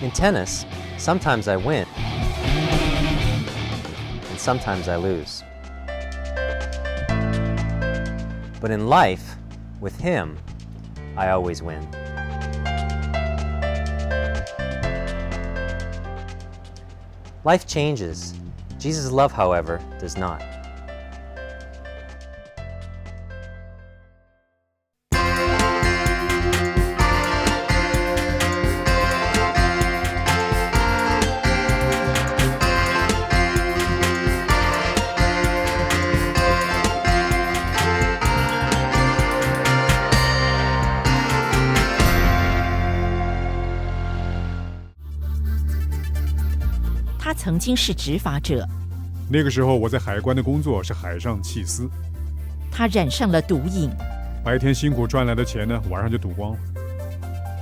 In tennis, sometimes I win, and sometimes I lose. But in life, with him, I always win. Life changes. Jesus' love, however, does not.他曾经是执法者，那个时候我在海关的工作是海上缉私，他染上了毒瘾，白天辛苦赚来的钱呢，晚上就赌光了。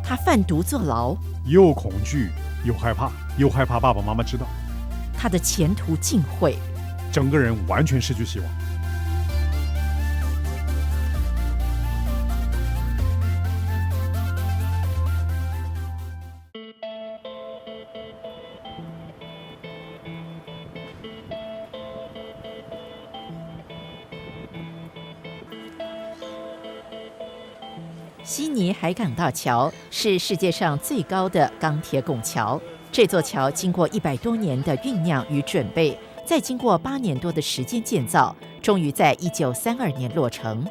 他贩毒坐牢，又恐惧又害怕，又害怕爸爸妈妈知道，他的前途尽毁。整个人完全失去希望。悉尼海港大桥是世界上最高的钢铁拱桥。这座桥经过100多年的酝酿与准备，再经过8年多的时间建造，终于在1932年落成。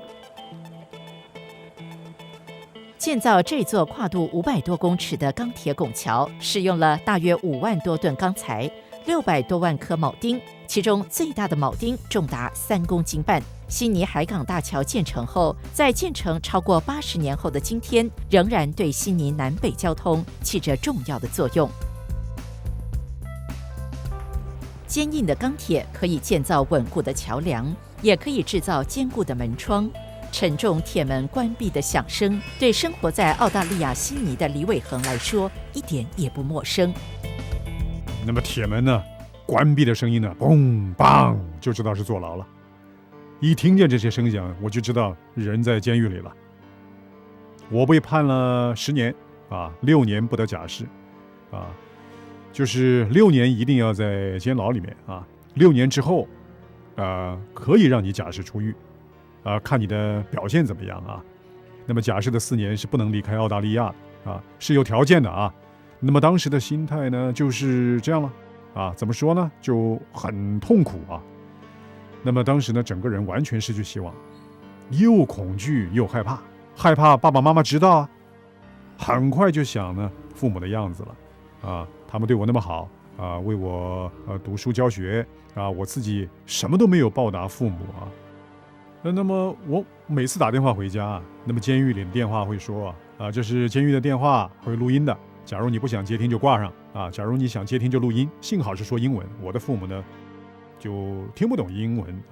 建造这座跨度500多公尺的钢铁拱桥，使用了大约5万多吨钢材，600多万颗铆钉，其中最大的铆钉重达3公斤半。悉尼海港大桥建成后，在建成超过80年后的今天，仍然对悉尼南北交通起着重要的作用。坚硬的钢铁可以建造稳固的桥梁，也可以制造坚固的门窗。沉重铁门关闭的响声，对生活在澳大利亚悉尼的李伟恒来说，一点也不陌生。那么铁门呢，关闭的声音呢，嘣梆，就知道是坐牢了。一听见这些声响，我就知道人在监狱里了。我被判了10年，6年不得假释，就是6年一定要在监牢里面6年之后，可以让你假释出狱，看你的表现怎么样啊。那么假释的4年是不能离开澳大利亚的是有条件的啊。那么当时的心态呢，就是这样了怎么说呢，就很痛苦啊。那么当时呢，整个人完全失去希望，又恐惧又害怕，害怕爸爸妈妈知道很快就想呢父母的样子了他们对我那么好为我读书教学我自己什么都没有报答父母那么我每次打电话回家那么监狱里的电话会说这是监狱的电话，会录音的，假如你不想接听就挂上假如你想接听就录音。幸好是说英文，我的父母呢就听不懂英文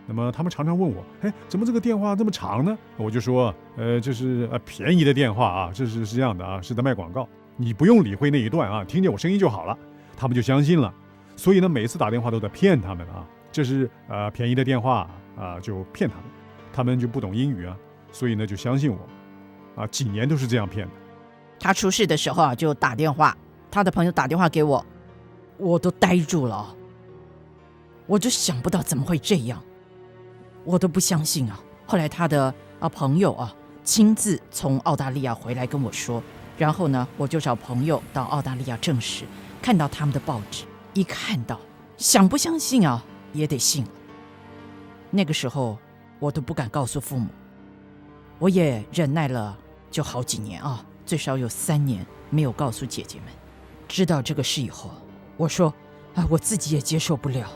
那么他们常常问我，怎么这个电话这么长呢？我就说，这是便宜的电话这是这样的是在卖广告，你不用理会那一段听见我声音就好了。他们就相信了，所以呢，每次打电话都在骗他们这是便宜的电话就骗他们，他们就不懂英语所以呢就相信我几年都是这样骗的。他出事的时候就打电话，他的朋友打电话给我，我都呆住了我就想不到怎么会这样，我都不相信后来他的朋友亲自从澳大利亚回来跟我说，然后呢，我就找朋友到澳大利亚证实，看到他们的报纸，一看到，想不相信也得信了。那个时候我都不敢告诉父母，我也忍耐了就好几年最少有3年没有告诉姐姐们。知道这个事以后，我说我自己也接受不了。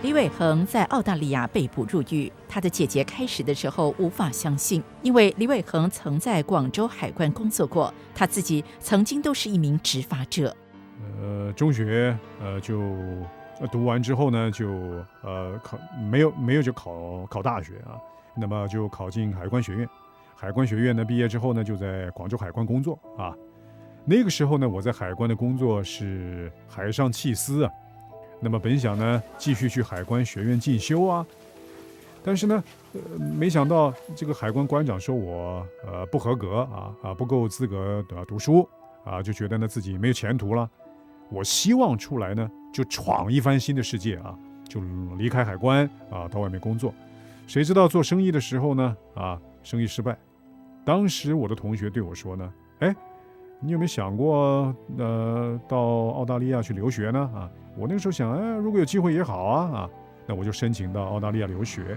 李伟恒在澳大利亚被捕入狱，他的姐姐开始的时候无法相信，因为李伟恒曾在广州海关工作过，他自己曾经都是一名执法者。中学就读完之后呢，就没有就考大学那么就考进海关学院。海关学院呢毕业之后呢，就在广州海关工作那个时候呢，我在海关的工作是海上缉私那么本想呢继续去海关学院进修但是呢，没想到这个海关关长说我不合格不够资格读书就觉得呢自己没有前途了。我希望出来呢就闯一番新的世界就离开海关到外面工作。谁知道做生意的时候呢生意失败。当时我的同学对我说呢，你有没有想过到澳大利亚去留学呢？我那个时候想，如果有机会也好那我就申请到澳大利亚留学。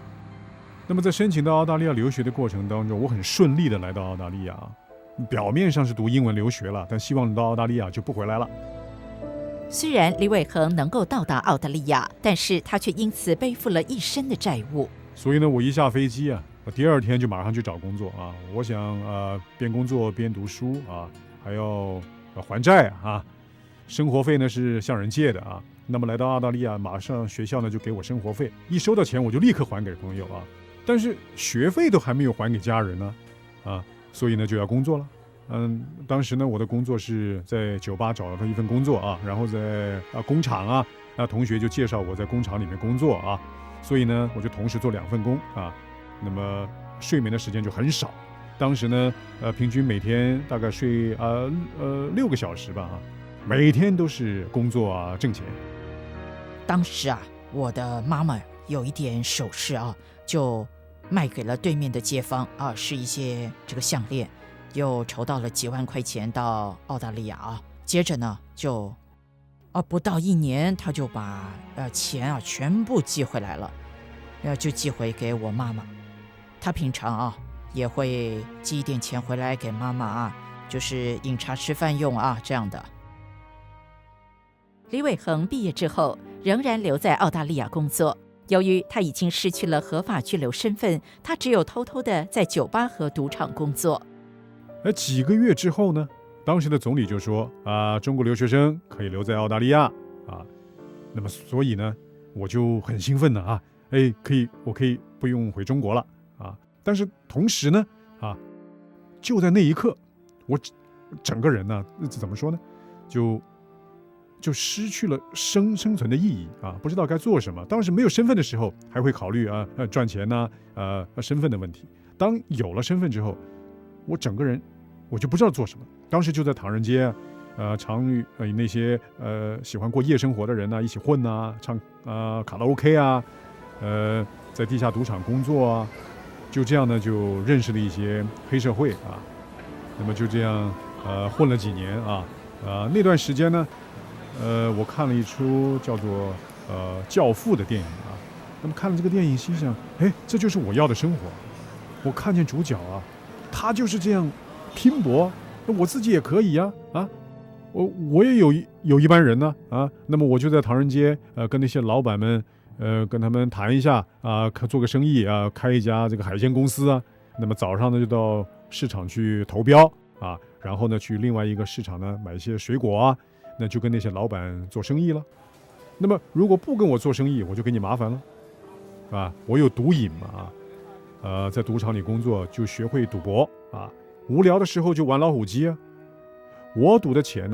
那么在申请到澳大利亚留学的过程当中，我很顺利的来到澳大利亚，表面上是读英文留学了，但希望到澳大利亚就不回来了。虽然李伟恒能够到达澳大利亚，但是他却因此背负了一身的债务。所以呢，我一下飞机我第二天就马上去找工作我想边工作边读书还要还债生活费呢是向人借的那么来到澳大利亚，马上学校呢就给我生活费，一收到钱我就立刻还给朋友但是学费都还没有还给家人呢所以呢就要工作了。当时呢我的工作是在酒吧找到一份工作然后在工厂同学就介绍我在工厂里面工作所以呢我就同时做2份工那么睡眠的时间就很少。当时呢平均每天大概睡6个小时吧每天都是工作挣钱。当时我的妈妈有一点首饰就卖给了对面的街坊是一些这个项链，又筹到了几万块钱到澳大利亚接着呢就不到1年，他就把钱全部寄回来了，就寄回给我妈妈。他平常也会寄一点钱回来给妈妈就是饮茶吃饭用这样的。李伟恒毕业之后仍然留在澳大利亚工作，由于他已经失去了合法居留身份，他只有偷偷的在酒吧和赌场工作。几个月之后呢，当时的总理就说中国留学生可以留在澳大利亚那么所以呢我就很兴奋的我可以不用回中国了但是同时呢就在那一刻，我整个人呢怎么说呢就失去了生存的意义不知道该做什么。当时没有身份的时候还会考虑赚钱身份的问题。当有了身份之后，我整个人我就不知道做什么。当时就在唐人街常与那些喜欢过夜生活的人一起混唱卡拉 OK 在地下赌场工作就这样呢就认识了一些黑社会那么就这样混了几年那段时间呢我看了一出叫做教父的电影那么看了这个电影心想这就是我要的生活。我看见主角他就是这样拼搏，那我自己也可以我也有一般人呢那么我就在唐人街跟那些老板们跟他们谈一下做个生意开一家这个海鲜公司那么早上呢就到市场去投标然后呢去另外一个市场呢买一些水果那就跟那些老板做生意了。那么如果不跟我做生意，我就给你麻烦了我有毒瘾嘛在赌场里工作就学会赌博无聊的时候就玩老虎机我赌的钱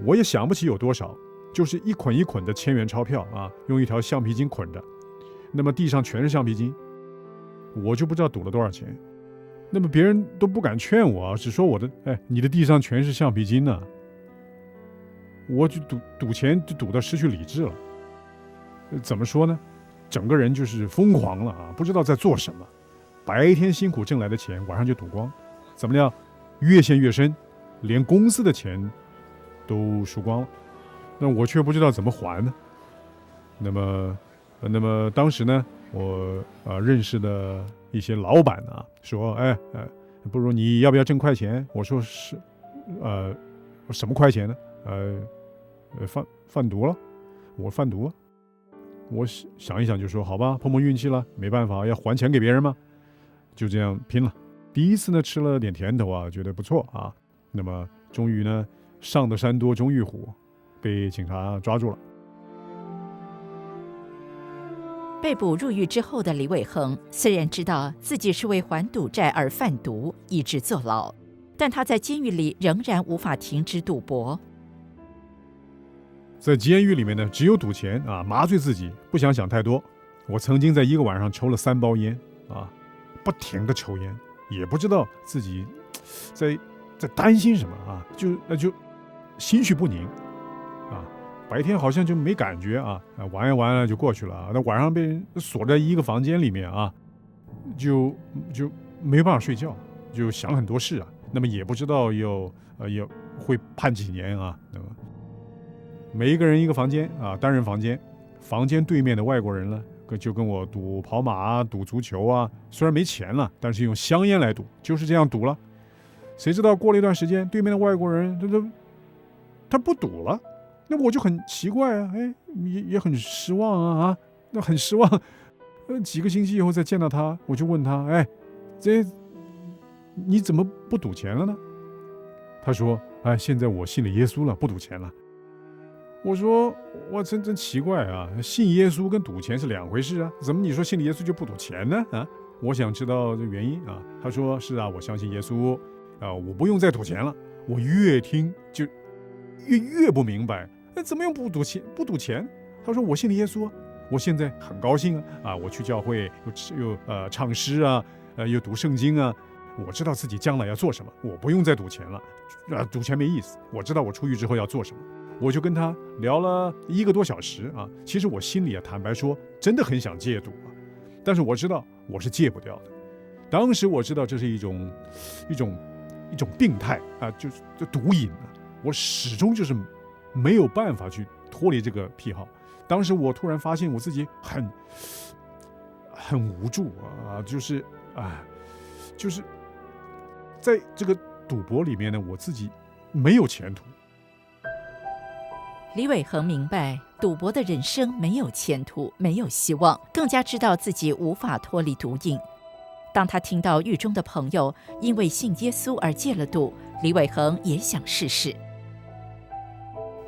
我也想不起有多少，就是一捆一捆的1000元钞票用一条橡皮筋捆着，那么地上全是橡皮筋，我就不知道赌了多少钱。那么别人都不敢劝我只说我的你的地上全是橡皮筋呢我就赌钱就赌到失去理智了。怎么说呢，整个人就是疯狂了不知道在做什么。白天辛苦挣来的钱晚上就赌光，怎么样越陷越深，连公司的钱都输光了。那我却不知道怎么还呢。那么当时呢我认识的一些老板说不如你要不要挣快钱。我说是什么快钱呢贩毒了。我贩毒我想一想就说好吧，碰碰运气了，没办法要还钱给别人嘛，就这样拼了。第一次呢吃了点甜头觉得不错那么终于呢上得山多终遇虎，被警察抓住了。被捕入狱之后的李伟恒虽然知道自己是为还赌债而贩毒以致坐牢，但他在监狱里仍然无法停止赌博。在监狱里面呢只有赌钱麻醉自己，不想太多。我曾经在一个晚上抽了3包烟啊，不停的抽烟，也不知道自己在担心什么啊，就心绪不宁啊。白天好像就没感觉啊，玩一玩了就过去了啊。那晚上被人锁在一个房间里面啊，就没办法睡觉，就想很多事啊。那么也不知道要会判几年啊。那么每一个人一个房间啊，单人房间，房间对面的外国人呢，就跟我赌跑马啊，赌足球啊。虽然没钱了，但是用香烟来赌，就是这样赌了。谁知道过了一段时间，对面的外国人他不赌了，那我就很奇怪啊，哎，也很失望啊，那很失望。几个星期以后再见到他，我就问他，哎，你怎么不赌钱了呢？他说，哎，现在我信了耶稣了，不赌钱了。我说，我真奇怪啊，信耶稣跟赌钱是两回事啊，怎么你说信了耶稣就不赌钱呢？啊，我想知道这原因啊。他说，是啊，我相信耶稣啊，我不用再赌钱了。我越听就越不明白，怎么样不赌钱？他说我信了耶稣啊，我现在很高兴啊，我去教会又唱诗啊，又读圣经啊，我知道自己将来要做什么，我不用再赌钱了，赌钱没意思，我知道我出狱之后要做什么。我就跟他聊了1个多小时啊，其实我心里坦白说，真的很想戒赌啊，但是我知道我是戒不掉的。当时我知道这是一种病态啊，就是毒瘾啊，我始终就是没有办法去脱离这个癖好。当时我突然发现我自己很无助啊，就是在这个赌博里面呢，我自己没有前途。李伟恒明白赌博的人生没有前途，没有希望，更加知道自己无法脱离毒瘾。当他听到狱中的朋友因为信耶稣而戒了赌，李伟恒也想试试。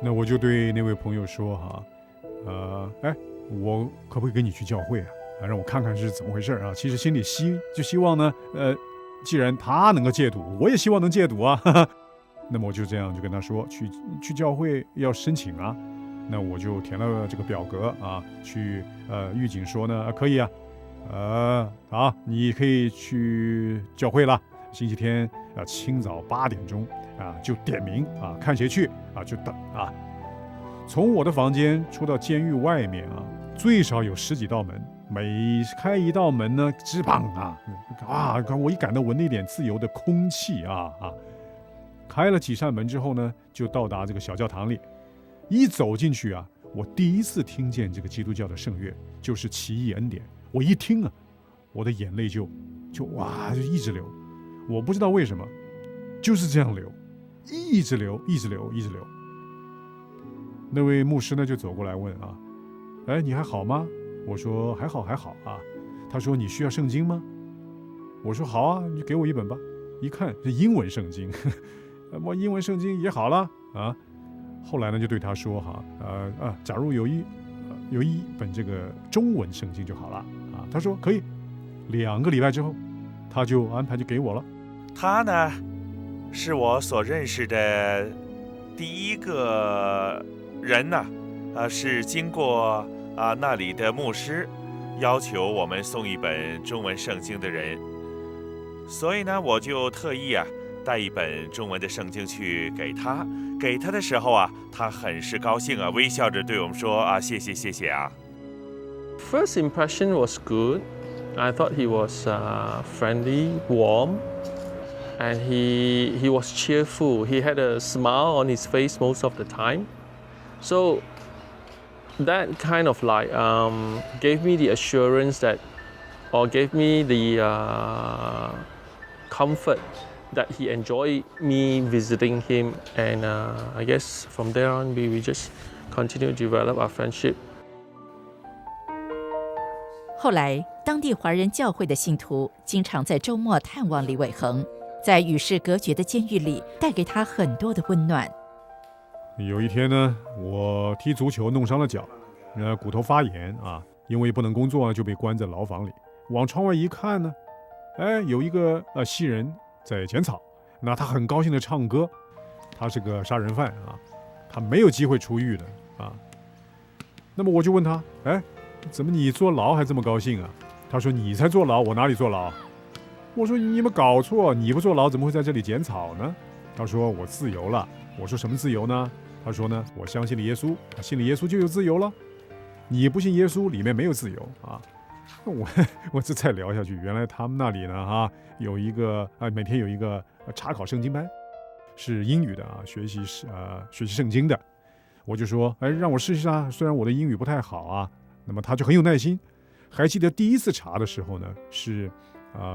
那我就对那位朋友说哎，我可不可以跟你去教会啊？让我看看是怎么回事啊？其实心里希望呢，既然他能够戒赌，我也希望能戒赌啊。哈哈。那么我就这样就跟他说，去教会要申请啊。那我就填了这个表格啊，去狱警说呢，可以啊，好，你可以去教会了。星期天清早8点钟啊，就点名啊，看谁去啊，就等啊。从我的房间出到监狱外面啊，最少有10几道门，每开一道门呢，吱棒我一感到闻了一点自由的空气啊。开了几扇门之后呢，就到达这个小教堂里。一走进去啊，我第一次听见这个基督教的圣乐，就是奇异恩典。我一听啊，我的眼泪就一直流。我不知道为什么，就是这样流，一直流。那位牧师呢就走过来问啊，哎，你还好吗？我说还好啊。他说你需要圣经吗？我说好啊，你就给我一本吧。一看是英文圣经。我英文圣经也好了啊。后来呢，就对他说假如有一本这个中文圣经就好了啊。他说可以。2个礼拜之后，他就安排就给我了。他呢，是我所认识的第一个人呢，是经过那里的牧师要求我们送一本中文圣经的人，所以呢，我就特意带一本中文的圣经去给他。给他的时候他很是高兴微笑着对我们说谢谢啊。First impression was good. I thought he was friendly, warm, and he was cheerful. He had a smile on his face most of the time. So that kind of gave me the assurance or gave me the comfort that he enjoyed me visiting him, and I guess from there on we just continue to develop our friendship. 后来，当地华人教会的信徒经常在周末探望李伟恒，在与世隔绝的监狱里带给他很多的温暖。有一天呢，我踢足球弄伤了脚，骨头发炎因为不能工作就被关在牢房里。往窗外一看呢，有一个西人在剪草，那他很高兴的唱歌。他是个杀人犯他没有机会出狱的那么我就问他，怎么你坐牢还这么高兴啊？他说你才坐牢，我哪里坐牢？我说你有没有搞错？你不坐牢怎么会在这里剪草呢？他说我自由了。我说什么自由呢？他说呢，我相信了耶稣，信了耶稣就有自由了。你不信耶稣，里面没有自由啊。我这再聊下去，原来他们那里呢有一个每天有一个查考圣经班，是英语的学习圣经的。我就说让我试试啊，虽然我的英语不太好啊。那么他就很有耐心。还记得第一次查的时候呢，是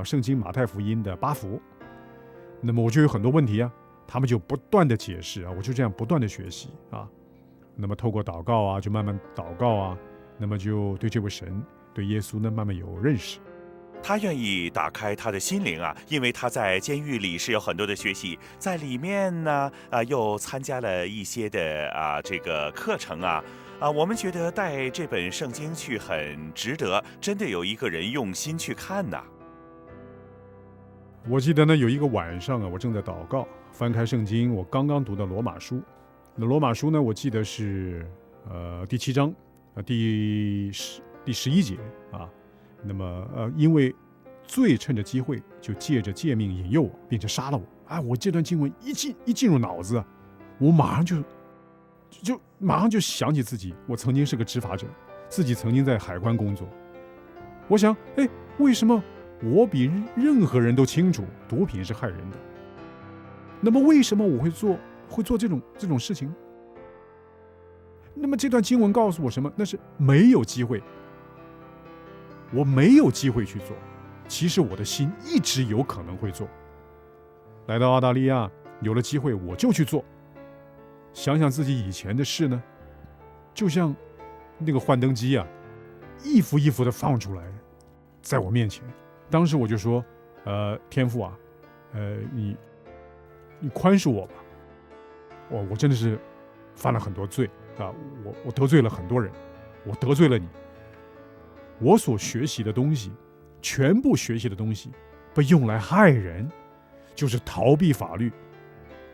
圣经马太福音的8福。那么我就有很多问题啊，他们就不断的解释啊，我就这样不断的学习啊。那么透过祷告啊，就慢慢祷告啊，那么就对这位神，对耶稣呢，慢慢有认识。他愿意打开他的心灵啊，因为他在监狱里是有很多的学习，在里面呢又参加了一些的这个课程啊。我们觉得带这本圣经去很值得，真的有一个人用心去看呐。我记得呢，有一个晚上我正在祷告，翻开圣经，我刚刚读到罗马书。那罗马书呢，我记得是第7章第11节啊。那么因为罪趁着机会，就借着诫命引诱我，并且杀了我。我这段经文一进入脑子，我马上就想起自己，我曾经是个执法者，自己曾经在海关工作。我想，为什么我比任何人都清楚毒品是害人的？那么为什么我会做这种事情？那么这段经文告诉我什么？那是没有机会，我没有机会去做。其实我的心一直有可能会做。来到澳大利亚，有了机会我就去做。想想自己以前的事呢，就像那个幻灯机一幅一幅的放出来，在我面前。当时我就说，天父你宽恕我吧。我真的是犯了很多罪我得罪了很多人，我得罪了你。我所学习的东西，全部学习的东西，被用来害人，就是逃避法律，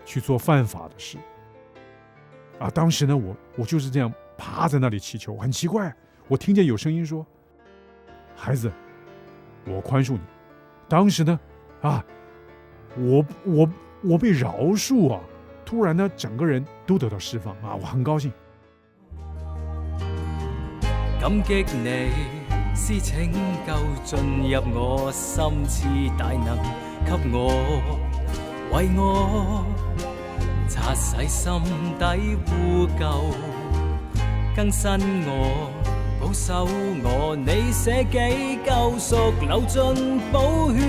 去做犯法的事。当时呢，我就是这样趴在那里祈求。很奇怪，我听见有声音说：“孩子，我宽恕你。”当时呢，我被饶恕突然呢，整个人都得到释放我很高兴。感激你施拯救進入我心似大能，給我為我擦洗心底污垢，更新我保守我，你捨己救贖流盡寶血，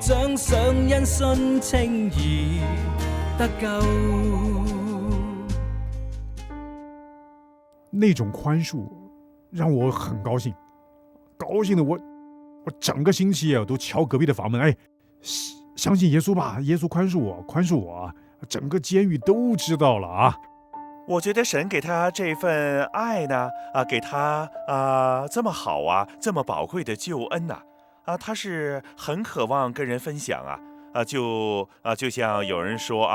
獎賞因信稱義得救。那種寬恕讓我很高興，高興的我整個星期都敲隔壁的房門，相信耶穌吧，耶穌寬恕我，整個監獄都知道了我覺得神給他這份愛呢，給他這麼好這麼寶貴的救恩呐，他是很渴望跟人分享就像有人說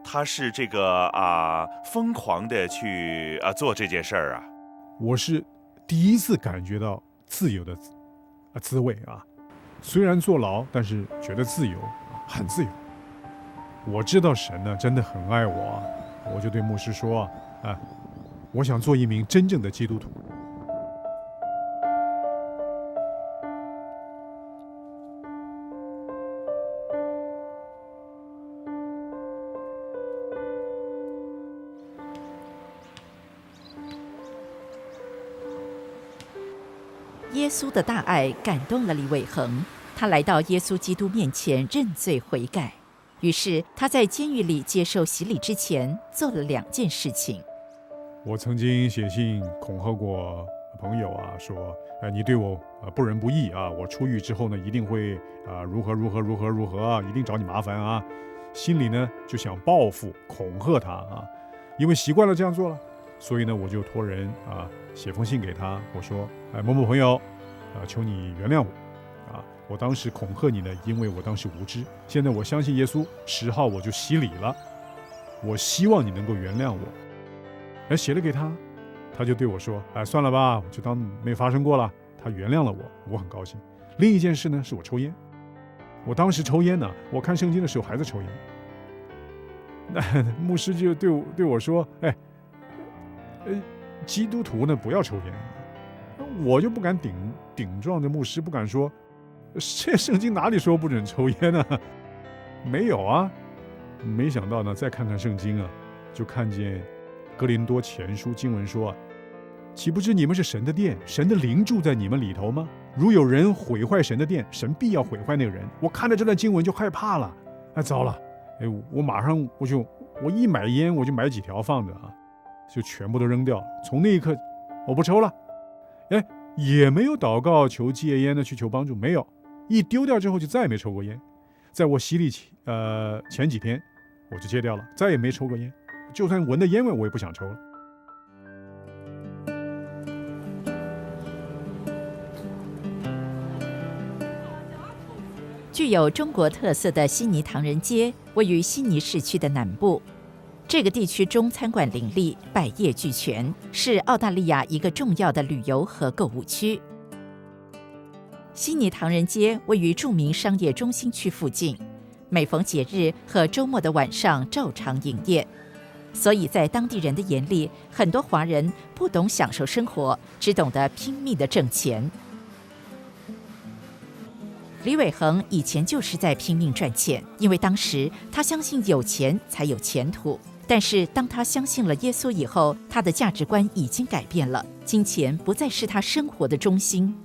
他是這個瘋狂的去做這件事兒我是第一次感覺到自由的滋味雖然坐牢，但是覺得自由，很自由。我知道神呢真的很愛我，我就對牧師說我想做一名真正的基督徒。耶稣的大爱感动了李伟恒，他来到耶稣基督面前认罪悔改。于是他在监狱里接受洗礼之前，做了2件事情。我曾经写信恐吓过朋友说你对我不仁不义我出狱之后呢，一定会如何一定找你麻烦心里呢就想报复恐吓他因为习惯了这样做了，所以呢我就托人写封信给他，我说某某朋友求你原谅我我当时恐吓你呢，因为我当时无知，现在我相信耶稣，10号我就洗礼了，我希望你能够原谅我。写了给他，他就对我说：“哎，算了吧，我就当没发生过了。”他原谅了我，我很高兴。另一件事呢，是我抽烟。我当时抽烟呢，我看圣经的时候还在抽烟。那牧师就对我说：“哎，基督徒呢不要抽烟。”我就不敢顶撞着牧师，不敢说这圣经哪里说不准抽烟呢？没有啊。没想到呢，再看看圣经啊，就看见哥林多前书经文说：“岂不知你们是神的殿，神的灵住在你们里头吗？如有人毁坏神的殿，神必要毁坏那个人。”我看着这段经文就害怕了，哎，糟了，哎，我马上我一买烟我就买几条放着啊，就全部都扔掉了。从那一刻我不抽了，哎，也没有祷告求戒烟的去求帮助，没有，一丢掉之后就再也没抽过烟。在我洗礼前几天我就戒掉了，再也没抽过烟，就算闻的烟味我也不想抽了。具有中国特色的悉尼唐人街位于悉尼市区的南部，这个地区中餐馆林立，百业俱全，是澳大利亚一个重要的旅游和购物区。悉尼唐人街位于著名商业中心区附近，每逢节日和周末的晚上照常营业，所以在当地人的眼里，很多华人不懂享受生活，只懂得拼命的挣钱。李伟恒以前就是在拼命赚钱，因为当时他相信有钱才有前途。但是当他相信了耶稣以后，他的价值观已经改变了，金钱不再是他生活的中心。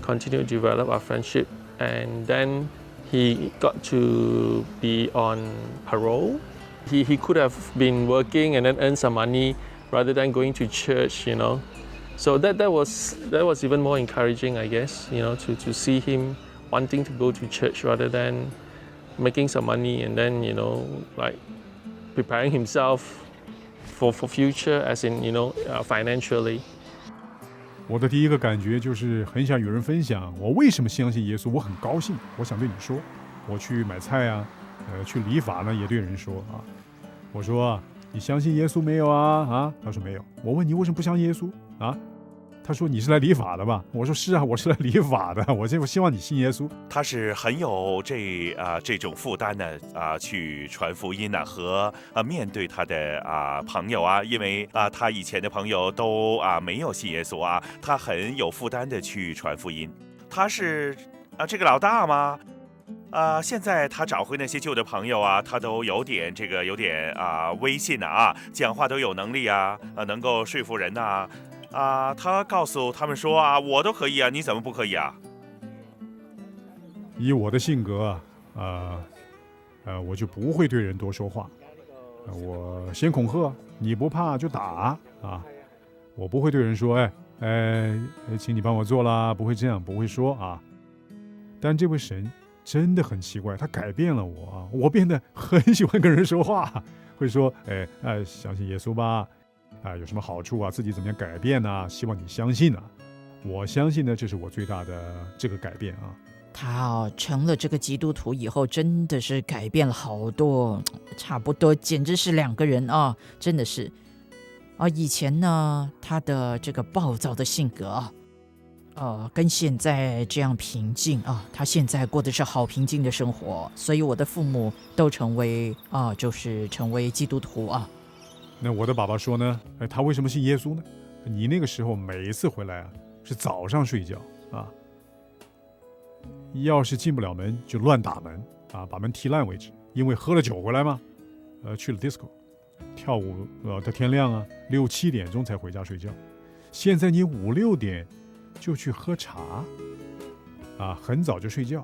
Continue to develop our friendship, and then he got to be on parole. He could have been working and then earn some money rather than going to church, you know. So that was even more encouraging, I guess, you know, to see him wanting to go to church rather than making some money and then, you know, like preparing himself for future, as in, you know, financially. 我的第一个感觉就是很想有人分享我为什么相信耶稣，我很高兴，我想对你说。我去买菜啊，去理发呢，也对人说啊。我说你相信耶稣没有啊？他说没有。我问你为什么不相信耶稣啊？他说你是来理发的吧？我说是啊，我是来理发的。我希望你信耶稣。他是很有这种负担的去传福音呢，和面对他的朋友啊，因为他以前的朋友都没有信耶稣啊，他很有负担的去传福音。他是这个老大吗？现在他找回那些旧的朋友啊，他都有点威信啊，讲话都有能力啊，能够说服人啊。他告诉他们说我都可以啊，你怎么不可以啊？以我的性格我就不会对人多说话，我先恐吓，你不怕就打啊，我不会对人说请你帮我做啦，不会这样，不会说啊。但这位神真的很奇怪，他改变了我啊，我变得很喜欢跟人说话，会说相信耶稣吧。有什么好处啊？自己怎么样改变呢？希望你相信啊！我相信呢，这是我最大的这个改变啊。他成了这个基督徒以后，真的是改变了好多，差不多简直是两个人啊！真的是以前呢，他的这个暴躁的性格跟现在这样平静啊，他现在过的是好平静的生活，所以我的父母都成为基督徒啊。那我的爸爸说呢，他为什么信耶稣呢？你那个时候每一次回来是早上睡觉要是进不了门就乱打门把门踢烂为止，因为喝了酒回来嘛，去了 disco 跳舞到天亮6、7点钟才回家睡觉。现在你5、6点就去喝茶很早就睡觉。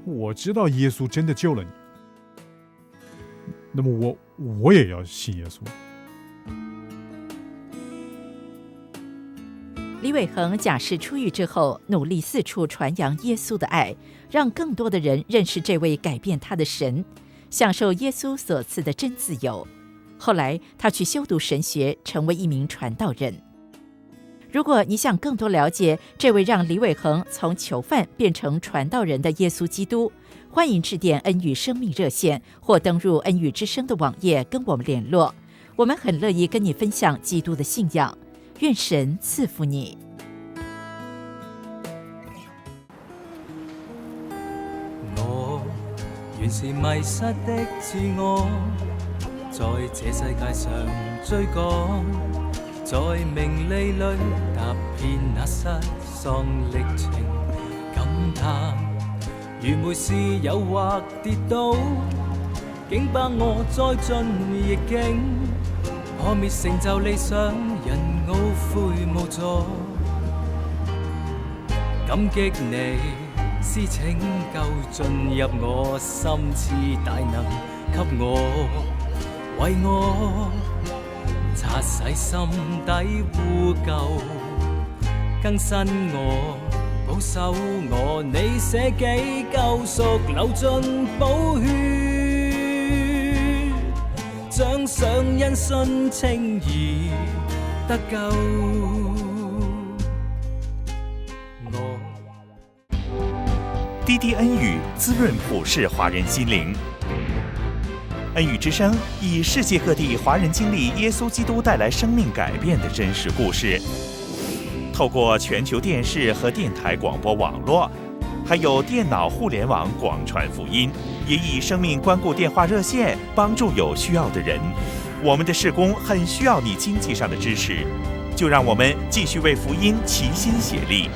我知道耶稣真的救了你，那么我也要信耶稣。李伟恒假释出狱之后，努力四处传扬耶稣的爱，让更多的人认识这位改变他的神，享受耶稣所赐的真自由。后来他去修读神学，成为一名传道人。如果你想更多了解这位让李伟恒从囚犯变成传道人的耶稣基督，欢迎致电恩语生命热线或登入恩语之声的网页跟我们联络，我们很乐意跟你分享基督的信仰。愿神赐福你。我原是迷失的自我，在这世界上追趕，在名利裏踏遍那失喪歷程，感嘆如沒事誘惑跌倒，竟把我栽進逆境，破滅成就理想，人懊悔無助。感激你施拯救進入我心，賜大能給我，為我擦洗心底污垢，更新我，保守我，你捨己救贖，流盡寶血，獎賞因信稱義得救。滴滴恩语滋润普世华人心灵。恩语之声以世界各地华人经历耶稣基督带来生命改变的真实故事，透过全球电视和电台广播网络，还有电脑互联网广传福音，也以生命关顾电话热线帮助有需要的人。我们的事工很需要你经济上的支持，就让我们继续为福音齐心协力。